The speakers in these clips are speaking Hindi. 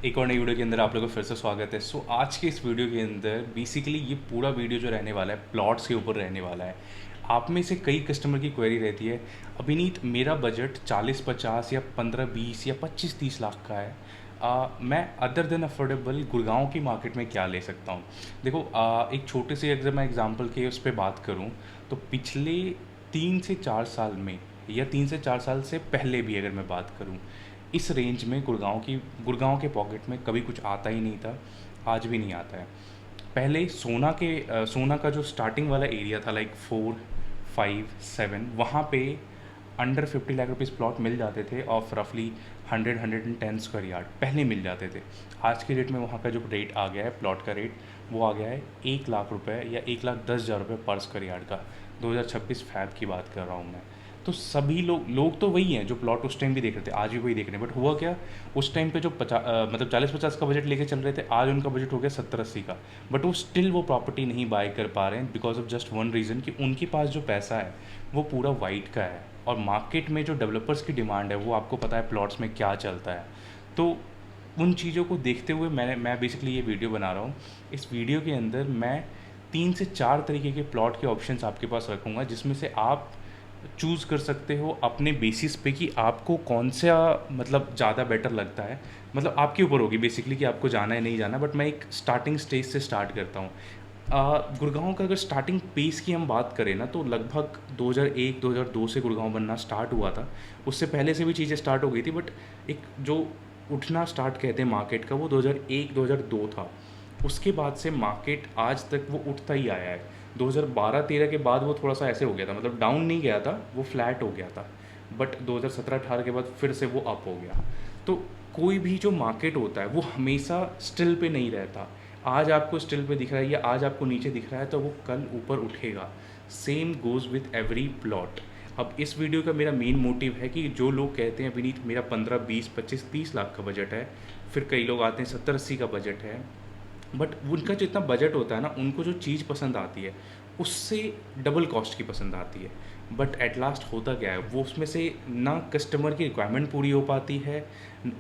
एक और नई वीडियो के अंदर आप लोगों का फिर से स्वागत है। आज के इस वीडियो के अंदर बेसिकली ये पूरा वीडियो जो रहने वाला है प्लॉट्स के ऊपर रहने वाला है। आप में से कई कस्टमर की क्वेरी रहती है, अभिनीत मेरा बजट 40-50 या 15-20 या 25-30 लाख का है। मैं अदर देन अफोर्डेबल गुड़गांव की मार्केट में क्या ले सकता हूँ। देखो, एक छोटे से अगर मैं एग्जांपल के उस पर बात करूँ तो पिछले 3 से 4 साल में या 3 से 4 साल से पहले भी अगर मैं बात करूँ, इस रेंज में गुड़गांव के पॉकेट में कभी कुछ आता ही नहीं था, आज भी नहीं आता है। पहले सोना का जो स्टार्टिंग वाला एरिया था लाइक 4, 5, 7, वहाँ पे अंडर 50 लाख रुपीज़ प्लॉट मिल जाते थे ऑफ रफली 100-110 स्क्वायर यार्ड पहले मिल जाते थे। आज के डेट में वहाँ का जो रेट आ गया है, प्लॉट का रेट वो आ गया है 1 लाख रुपए या 1,10,000 रुपये पर स्क्वायर यार्ड का। 2026 फैब की बात कर रहा हूँ मैं। तो सभी लोग तो वही हैं जो प्लॉट उस टाइम भी देख रहे थे, आज भी वही देख रहे हैं। बट हुआ क्या, उस टाइम पे जो मतलब 40-50 का बजट लेके चल रहे थे, आज उनका बजट हो गया 70-80 का। बट वो स्टिल वो प्रॉपर्टी नहीं बाय कर पा रहे हैं because of just one reason कि उनके पास जो पैसा है वो पूरा वाइट का है। और मार्केट में जो डेवलपर्स की डिमांड है वो आपको पता है प्लॉट्स में क्या चलता है। तो उन चीज़ों को देखते हुए मैं बेसिकली ये वीडियो बना रहा हूँ। इस वीडियो के अंदर मैं 3 से 4 तरीके के प्लॉट के ऑप्शंस आपके पास रखूँगा, जिसमें से आप चूज़ कर सकते हो अपने बेसिस पे कि आपको कौन सा मतलब ज़्यादा बेटर लगता है। मतलब आपके ऊपर होगी बेसिकली कि आपको जाना है नहीं जाना। बट मैं एक स्टार्टिंग स्टेज से स्टार्ट करता हूँ। गुड़गांव का अगर स्टार्टिंग पेस की हम बात करें ना, तो लगभग 2001-2002 से गुड़गांव बनना स्टार्ट हुआ था। उससे पहले से भी चीज़ें स्टार्ट हो गई थी, बट एक जो उठना स्टार्ट कहते हैं मार्केट का, वो 2001-2002 था। उसके बाद से मार्केट आज तक वो उठता ही आया है। 2012-13 के बाद वो थोड़ा सा ऐसे हो गया था, मतलब डाउन नहीं गया था, वो फ्लैट हो गया था। बट 2017-18 के बाद फिर से वो अप हो गया। तो कोई भी जो मार्केट होता है वो हमेशा स्टिल पे नहीं रहता। आज आपको स्टिल पे दिख रहा है या आज आपको नीचे दिख रहा है तो वो कल ऊपर उठेगा। Same goes with every plot. अब इस वीडियो का मेरा मेन मोटिव है कि जो लोग कहते हैं विनीत मेरा 15-20-25-30 लाख का बजट है, फिर कई लोग आते हैं 70-80 का बजट है, बट उनका जो इतना बजट होता है ना, उनको जो चीज़ पसंद आती है उससे डबल कॉस्ट की पसंद आती है। बट एट लास्ट होता क्या है, वो उसमें से ना कस्टमर की रिक्वायरमेंट पूरी हो पाती है,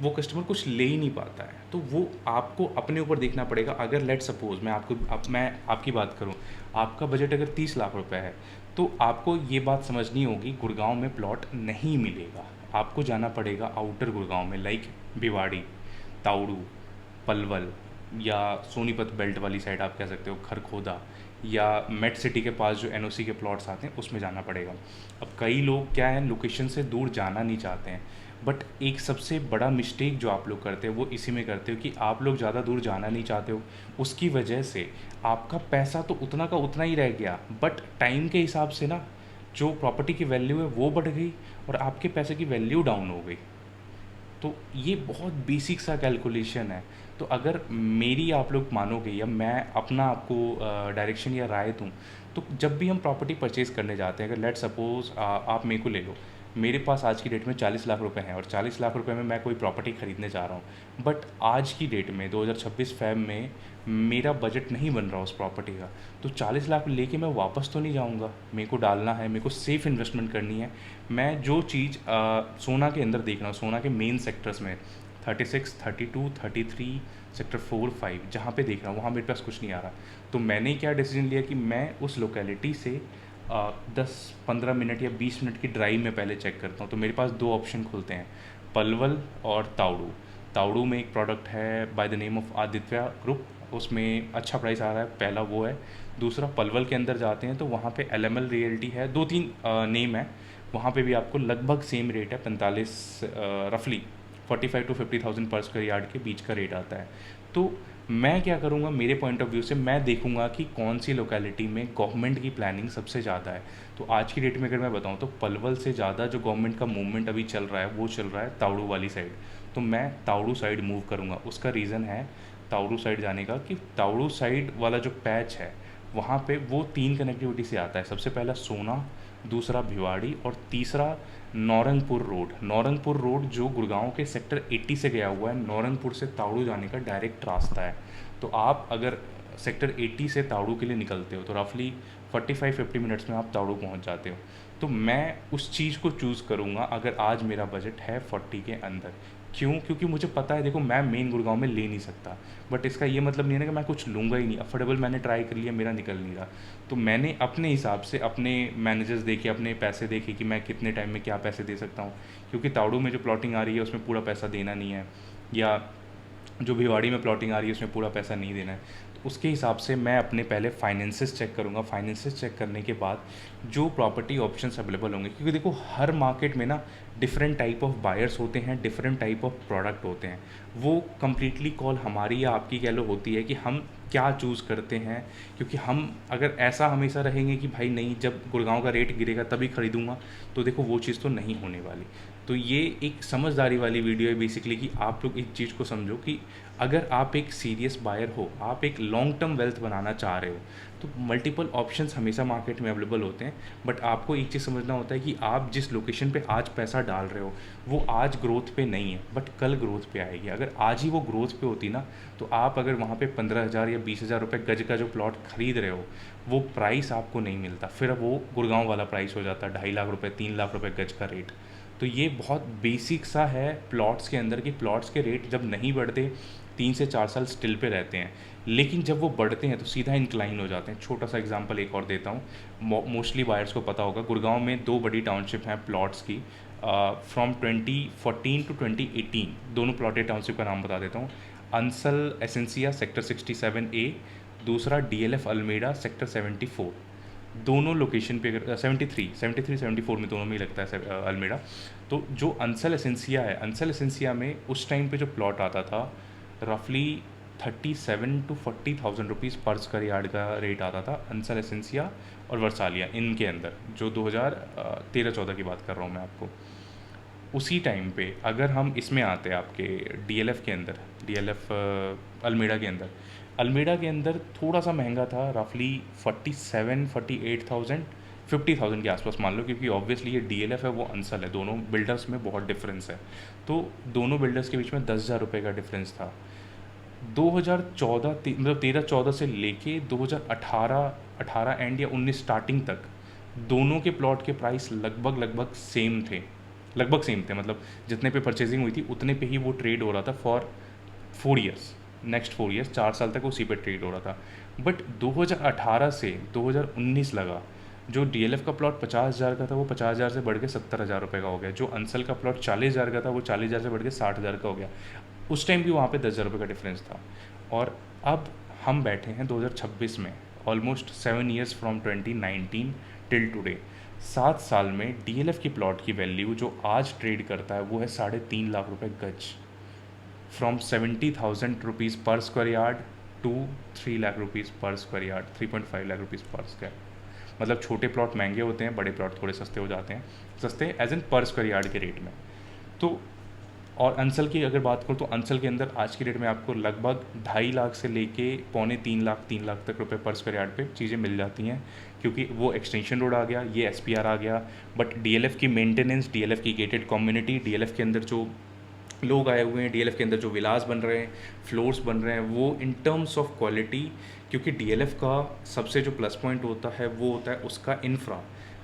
वो कस्टमर कुछ ले ही नहीं पाता है। तो वो आपको अपने ऊपर देखना पड़ेगा। अगर लेट सपोज़ मैं आपकी बात करूँ, आपका बजट अगर 30 लाख रुपए है, तो आपको ये बात समझनी होगी गुड़गांव में प्लॉट नहीं मिलेगा। आपको जाना पड़ेगा आउटर गुड़गांव में, लाइक भिवाड़ी, ताउड़ू, पलवल, या सोनीपत बेल्ट वाली साइड आप कह सकते हो, खरखोदा, या मेट सिटी के पास जो एनओसी के प्लॉट्स आते हैं उसमें जाना पड़ेगा। अब कई लोग क्या है, लोकेशन से दूर जाना नहीं चाहते हैं। बट एक सबसे बड़ा मिस्टेक जो आप लोग करते हो वो इसी में करते हो कि आप लोग ज़्यादा दूर जाना नहीं चाहते हो। उसकी वजह से आपका पैसा तो उतना का उतना ही रह गया, बट टाइम के हिसाब से ना जो प्रॉपर्टी की वैल्यू है वो बढ़ गई और आपके पैसे की वैल्यू डाउन हो गई। तो ये बहुत बेसिक सा कैलकुलेशन है। तो अगर मेरी आप लोग मानोगे या मैं अपना आपको डायरेक्शन या राय दूँ, तो जब भी हम प्रॉपर्टी परचेज़ करने जाते हैं, अगर लेट सपोज़ आप मेरे को ले लो, मेरे पास आज की डेट में 40 लाख रुपए हैं और 40 लाख रुपए में मैं कोई प्रॉपर्टी ख़रीदने जा रहा हूँ। बट आज की डेट में 2026 फ़ेब में मेरा बजट नहीं बन रहा उस प्रॉपर्टी का, तो 40 लाख लेके मैं वापस तो नहीं जाऊँगा। मेरे को डालना है, मेरे को सेफ़ इन्वेस्टमेंट करनी है। मैं जो चीज़ सोना के अंदर देख रहा हूँ, सोना के मेन सेक्टर्स में 36, 32, 33, सेक्टर 4-5 जहाँ पे देख रहा हूँ, वहाँ मेरे पास कुछ नहीं आ रहा। तो मैंने क्या डिसीजन लिया कि मैं उस लोकेलिटी से 10-15 मिनट या 20 मिनट की ड्राइव में पहले चेक करता हूँ। तो मेरे पास दो ऑप्शन खुलते हैं, पलवल और ताउड़ू। ताउड़ू में एक प्रोडक्ट है by the name of Aditya group, उसमें अच्छा प्राइस आ रहा है, पहला वो है। दूसरा पलवल के अंदर जाते हैं तो वहाँ पे एलएमएल रियल्टी है, 2-3 नेम है। वहाँ पे भी आपको लगभग सेम रेट है, 45 रफली 45,000 to 50,000 पर स्क्वायर यार्ड के बीच का रेट आता है। तो मैं क्या करूँगा, मेरे पॉइंट ऑफ व्यू से मैं देखूँगा कि कौन सी लोकेलिटी में गवर्नमेंट की प्लानिंग सबसे ज़्यादा है। तो आज की डेट में अगर मैं बताऊँ तो पलवल से ज़्यादा जो गवर्नमेंट का मूवमेंट अभी चल रहा है वो चल रहा है ताउड़ू वाली साइड। तो मैं ताउड़ू साइड मूव करूँगा। उसका रीज़न है ताउड़ू साइड जाने का कि ताउड़ू साइड वाला जो पैच है वहाँ पे वो 3 कनेक्टिविटी से आता है। सबसे पहला सोना, दूसरा भिवाड़ी और तीसरा नौरंगपुर रोड। नौरंगपुर रोड जो गुड़गांव के सेक्टर 80 से गया हुआ है, नौरंगपुर से ताउड़ू जाने का डायरेक्ट रास्ता है। तो आप अगर सेक्टर 80 से ताउड़ू के लिए निकलते हो तो रफली 45-50 मिनट्स में आप ताउड़ू पहुंच जाते हो। तो मैं उस चीज़ को चूज़ करूँगा अगर आज मेरा बजट है 40 के अंदर। क्यों? क्योंकि मुझे पता है देखो मैं मेन गुड़गांव में ले नहीं सकता, बट इसका ये मतलब नहीं है ना कि मैं कुछ लूँगा ही नहीं। अफोर्डेबल मैंने ट्राई कर लिया, मेरा निकल नहीं रहा। तो मैंने अपने हिसाब से अपने मैनेजर्स देखे, अपने पैसे देखे कि मैं कितने टाइम में क्या पैसे दे सकता हूँ, क्योंकि ताड़ू में जो प्लॉटिंग आ रही है उसमें पूरा पैसा देना नहीं है, या जो भिवाड़ी में प्लॉटिंग आ रही है उसमें पूरा पैसा नहीं देना है। तो उसके हिसाब से मैं अपने पहले फाइनेंसेस चेक करूँगा। फाइनेंसेस चेक करने के बाद जो प्रॉपर्टी ऑप्शंस अवेलेबल होंगे, क्योंकि देखो हर मार्केट में ना डिफरेंट टाइप ऑफ बायर्स होते हैं, डिफरेंट टाइप ऑफ प्रोडक्ट होते हैं। वो कम्प्लीटली कॉल हमारी या आपकी कह लो होती है कि हम क्या चूज़ करते हैं। क्योंकि हम अगर ऐसा हमेशा रहेंगे कि भाई नहीं जब गुड़गांव का रेट गिरेगा तभी ख़रीदूँगा, तो देखो वो चीज़ तो नहीं होने वाली। तो ये एक समझदारी वाली वीडियो है बेसिकली, कि आप लोग इस चीज़ को समझो कि अगर आप एक सीरियस बायर हो, आप एक लॉन्ग टर्म वेल्थ बनाना चाह रहे हो, तो मल्टीपल ऑप्शंस हमेशा मार्केट में अवेलेबल होते हैं। बट आपको एक चीज़ समझना होता है कि आप जिस लोकेशन पे आज पैसा डाल रहे हो वो आज ग्रोथ पे नहीं है, बट कल ग्रोथ पे आएगी। अगर आज ही वो ग्रोथ पे होती ना, तो आप अगर वहाँ पे 15,000 या 20,000 रुपये गज का जो प्लॉट खरीद रहे हो, वो प्राइस आपको नहीं मिलता, फिर वो गुड़गांव वाला प्राइस हो जाता है, 2.5 लाख रुपये 3 लाख रुपये गज का रेट। तो ये बहुत बेसिक सा है प्लॉट्स के अंदर, कि प्लॉट्स के रेट जब नहीं बढ़ते 3 से 4 साल स्टिल पे रहते हैं, लेकिन जब वो बढ़ते हैं तो सीधा इंक्लाइन हो जाते हैं। छोटा सा एग्जांपल एक और देता हूँ, मोस्टली बायर्स को पता होगा, गुड़गांव में 2 बड़ी टाउनशिप हैं प्लॉट्स की। फ्रॉम 2014 टू 2018 दोनों प्लॉटेड टाउनशिप का नाम बता देता हूँ। अंसल एसेंसिया सेक्टर 67A, दूसरा DLF अल्मेडा सेक्टर 74। दोनों लोकेशन पे अगर 73 74 में दोनों में ही लगता है अल्मेडा। तो जो अंसल एसेंसिया है, अंसल एसेंसिया में उस टाइम पे जो प्लॉट आता था रफली 37 to 40,000 rupees per square yard का रेट आता था, अंसल एसेंसिया और वर्सालिया इनके अंदर, जो 2013-14 की बात कर रहा हूँ मैं आपको। उसी टाइम पे अगर हम इसमें आते हैं आपके DLF के अंदर, DLF अल्मेडा के अंदर, अल्मेडा के अंदर थोड़ा सा महंगा था, रफली 47-48,000 50,000 के आसपास मान लो, क्योंकि ऑब्वियसली ये DLF है वो अंसल है, दोनों बिल्डर्स में बहुत डिफरेंस है। तो दोनों बिल्डर्स के बीच में 10,000 रुपये का डिफरेंस था। 2014 मतलब 13-14 से लेके 2018 एंड या 19 स्टार्टिंग तक दोनों के प्लॉट के प्राइस लगभग सेम थे, मतलब जितने पे परचेजिंग हुई थी उतने पे ही वो ट्रेड हो रहा था फॉर 4 ईयर्स, नेक्स्ट 4 ईयर्स 4 साल तक उसी पे ट्रेड हो रहा था। बट 2018 से 2019 लगा, जो DLF का प्लॉट 50,000 का था वो 50,000 से बढ़ के 70,000 रुपये का हो गया, जो अंसल का प्लॉट 40,000 का था वो 40,000 से बढ़ के 60,000 का हो गया। उस टाइम भी वहाँ पे 10,000 रुपये का डिफरेंस था। और अब हम बैठे हैं 2026 में, almost 7 years from 2019 till today. 7 साल में DLF की प्लॉट की वैल्यू जो आज ट्रेड करता है वो है 3.5 लाख रुपये गज, from 70,000 rupees per square yard to 3 lakh rupees per square yard, 3.5 lakh rupees per square. मतलब छोटे प्लॉट महंगे होते हैं, बड़े प्लॉट थोड़े सस्ते हो जाते हैं, सस्ते एज एन पर स्क्वायर यार्ड के रेट में। तो और अंसल की अगर बात करूँ तो अंसल के अंदर आज की डेट में आपको लगभग 2.5 लाख से लेके 2.25 लाख 3 लाख तक रुपए पर स्क्वायर यार्ड पे चीज़ें मिल जाती हैं, क्योंकि वो एक्सटेंशन रोड आ गया, ये SPR आ गया। बट DLF की मेंटेनेंस, DLF की गेटेड कम्युनिटी, DLF के अंदर जो लोग आए हुए हैं, DLF के अंदर जो विलास बन रहे हैं, फ्लोर्स बन रहे हैं, वो इन टर्म्स ऑफ क्वालिटी, क्योंकि DLF का सबसे जो प्लस पॉइंट होता है वो होता है उसका इंफ्रा।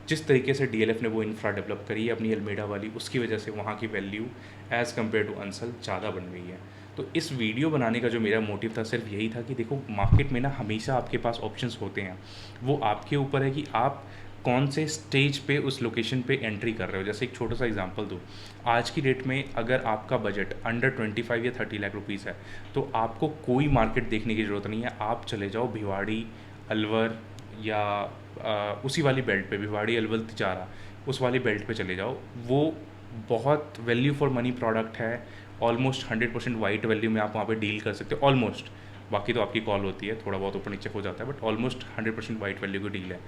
जिस तरीके से DLF ने वो इंफ्रा डेवलप करी है अपनी अल्मेडा वाली, उसकी वजह से वहाँ की value as compare to Ansal ज़्यादा बन गई है। तो इस वीडियो बनाने का जो मेरा मोटिव था सिर्फ यही था कि देखो मार्केट में ना हमेशा आपके पास ऑप्शंस होते हैं, वो आपके ऊपर है कि आप कौन से स्टेज पे उस लोकेशन पे एंट्री कर रहे हो। जैसे एक छोटा सा एग्जांपल दूँ, आज की डेट में अगर आपका बजट अंडर 25 या 30 लाख रुपीज़ है, तो आपको कोई मार्केट देखने की ज़रूरत नहीं है, आप चले जाओ भिवाड़ी, अलवर या उसी वाली बेल्ट पे, भिवाड़ी अलवर तिजारा, उस वाली बेल्ट पे चले जाओ। वो बहुत वैल्यू फॉर मनी प्रोडक्ट है, ऑलमोस्ट 100% वाइट वैल्यू में आप वहाँ पे डील कर सकते हो, ऑलमोस्ट। बाकी तो आपकी कॉल होती है, थोड़ा बहुत ऊपर नीचे हो जाता है, बट ऑलमोस्ट 100% वाइट वैल्यू की डील है।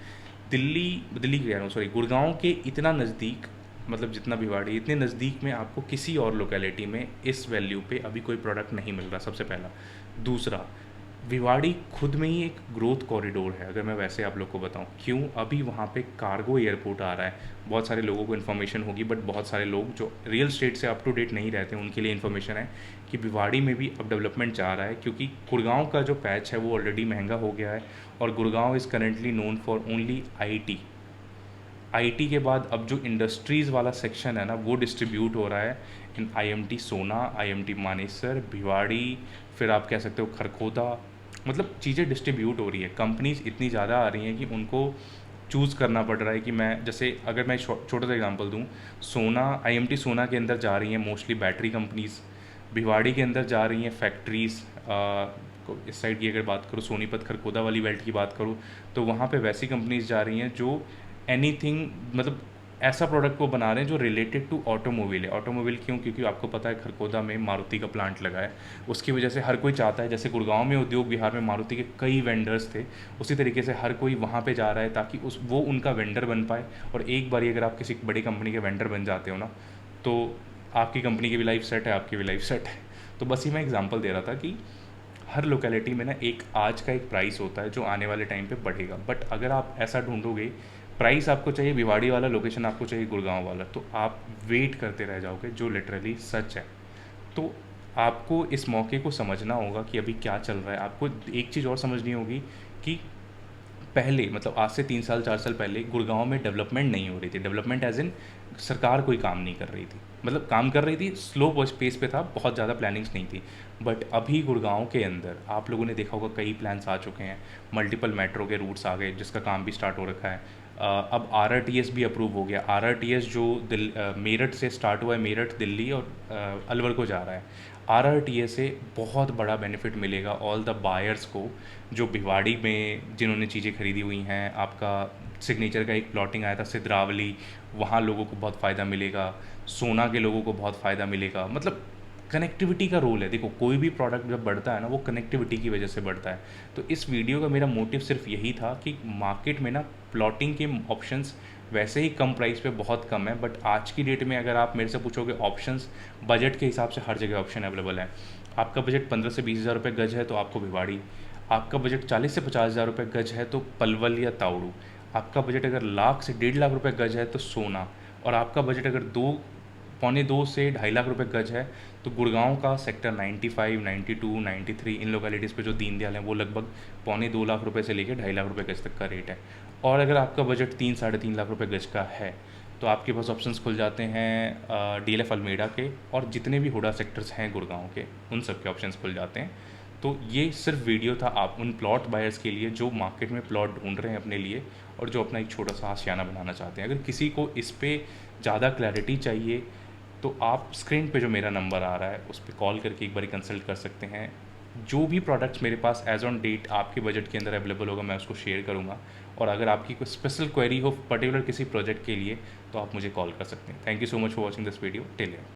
दिल्ली कह रहा हूँ, सॉरी, गुड़गांव के इतना नज़दीक, मतलब जितना भिवाड़ी, इतने नज़दीक में आपको किसी और लोकेलिटी में इस वैल्यू पे अभी कोई प्रोडक्ट नहीं मिल रहा, सबसे पहला। दूसरा, भिवाड़ी खुद में ही एक ग्रोथ कॉरिडोर है, अगर मैं वैसे आप लोग को बताऊं। क्यों? अभी वहाँ पे कार्गो एयरपोर्ट आ रहा है, बहुत सारे लोगों को इन्फॉर्मेशन होगी, बट बहुत सारे लोग जो रियल स्टेट से अप टू डेट नहीं रहते उनके लिए इन्फॉर्मेशन है कि भिवाड़ी में भी अब डेवलपमेंट जा रहा है, क्योंकि गुड़गांव का जो पैच है वो ऑलरेडी महंगा हो गया है, और Gurgaon is currently known for only IT। IT के बाद अब जो इंडस्ट्रीज़ वाला सेक्शन है ना, वो डिस्ट्रीब्यूट हो रहा है इन आईएमटी सोना, आईएमटी मानेसर, भिवाड़ी, फिर आप कह सकते हो खरखोदा। मतलब चीज़ें डिस्ट्रीब्यूट हो रही है, कंपनीज इतनी ज़्यादा आ रही हैं कि उनको चूज़ करना पड़ रहा है कि मैं, जैसे अगर मैं छोटा सा एग्जांपल दूं, सोना, आईएमटी सोना के अंदर जा रही हैं मोस्टली बैटरी कंपनीज, भिवाड़ी के अंदर जा रही हैं फैक्ट्रीज़। इस साइड की अगर बात करूँ, सोनीपत खरखोदा वाली बेल्ट की बात करूँ, तो वहाँ पे वैसी कंपनीज जा रही हैं जो एनीथिंग, मतलब ऐसा प्रोडक्ट को बना रहे हैं जो रिलेटेड टू ऑटोमोबाइल है। ऑटोमोबाइल क्यों? क्योंकि आपको पता है खरखोदा में मारुति का प्लांट लगा है, उसकी वजह से हर कोई चाहता है, जैसे गुड़गांव में उद्योग विहार में मारुति के कई वेंडर्स थे, उसी तरीके से हर कोई वहाँ पे जा रहा है ताकि वो उनका वेंडर बन पाए। और एक बार अगर आप किसी बड़ी कंपनी के वेंडर बन जाते हो ना, तो आपकी कंपनी की भी लाइफ सेट है, आपकी भी लाइफ सेट है। तो बस ये मैं एग्जांपल दे रहा था कि हर लोकेलिटी में ना एक आज का एक प्राइस होता है जो आने वाले टाइम पे बढ़ेगा। बट अगर आप ऐसा ढूंढोगे, प्राइस आपको चाहिए भिवाड़ी वाला, लोकेशन आपको चाहिए गुड़गांव वाला, तो आप वेट करते रह जाओगे, जो लिटरली सच है। तो आपको इस मौके को समझना होगा कि अभी क्या चल रहा है। आपको एक चीज़ और समझनी होगी कि पहले, मतलब आज से 3 साल 4 साल पहले गुड़गांव में डेवलपमेंट नहीं हो रही थी। डेवलपमेंट एज इन सरकार कोई काम नहीं कर रही थी, मतलब काम कर रही थी, स्लो पेस पे था, बहुत ज़्यादा प्लानिंग्स नहीं थी। बट अभी गुड़गांव के अंदर आप लोगों ने देखा होगा कई प्लान्स आ चुके हैं, मल्टीपल मेट्रो के रूट्स आ गए जिसका काम भी स्टार्ट हो रखा है। अब आरआरटीएस भी अप्रूव हो गया। आरआरटीएस जो मेरठ से स्टार्ट हुआ है, मेरठ दिल्ली और अलवर को जा रहा है। आरआरटीएस से बहुत बड़ा बेनिफिट मिलेगा ऑल द बायर्स को, जो भिवाड़ी में जिन्होंने चीज़ें खरीदी हुई हैं। आपका सिग्नेचर का एक प्लॉटिंग आया था सिद्रावली, वहाँ लोगों को बहुत फ़ायदा मिलेगा, सोना के लोगों को बहुत फ़ायदा मिलेगा। मतलब कनेक्टिविटी का रोल है। देखो, कोई भी प्रोडक्ट जब बढ़ता है ना, वो कनेक्टिविटी की वजह से बढ़ता है। तो इस वीडियो का मेरा मोटिव सिर्फ यही था कि मार्केट में ना प्लॉटिंग के ऑप्शंस वैसे ही कम प्राइस पे बहुत कम है, बट आज की डेट में अगर आप मेरे से पूछोगे ऑप्शंस, बजट के हिसाब से हर जगह ऑप्शन अवेलेबल है। आपका बजट 15 से 20 हज़ार रुपये गज है तो आपको भिवाड़ी, आपका बजट 40 से 50 हज़ार रुपये गज है तो पलवल या ताउड़ू, आपका बजट अगर लाख से 1.5 लाख रुपये गज है तो सोना, और आपका बजट अगर 2 पौने 2 से 2.5 लाख रुपये गज है तो गुड़गांव का सेक्टर 95, 92, 93 इन लोकेलिटीज़ पे जो दीनदयाल हैं वो लगभग 1.25 लाख रुपये से लेकर 2.5 लाख रुपये गज तक का रेट है। और अगर आपका बजट 3-3.5 लाख रुपये गज का है तो आपके पास ऑप्शंस खुल जाते हैं डीएलएफ अल्मेडा के, और जितने भी हुडा सेक्टर्स हैं गुड़गांव के, उन सब के ऑप्शंस खुल जाते हैं। तो ये सिर्फ वीडियो था आप उन प्लॉट बायर्स के लिए जो मार्केट में प्लॉट ढूंढ रहे हैं अपने लिए, और जो अपना एक छोटा सा आशियाना बनाना चाहते हैं। अगर किसी को इस पर ज़्यादा क्लैरिटी चाहिए तो आप स्क्रीन पे जो मेरा नंबर आ रहा है उस पर कॉल करके एक बार कंसल्ट कर सकते हैं। जो भी प्रोडक्ट्स मेरे पास एज ऑन डेट आपके बजट के अंदर अवेलेबल होगा, मैं उसको शेयर करूँगा। और अगर आपकी कोई स्पेशल क्वेरी हो पर्टिकुलर किसी प्रोजेक्ट के लिए, तो आप मुझे कॉल कर सकते हैं। Thank you so much for watching this video. Till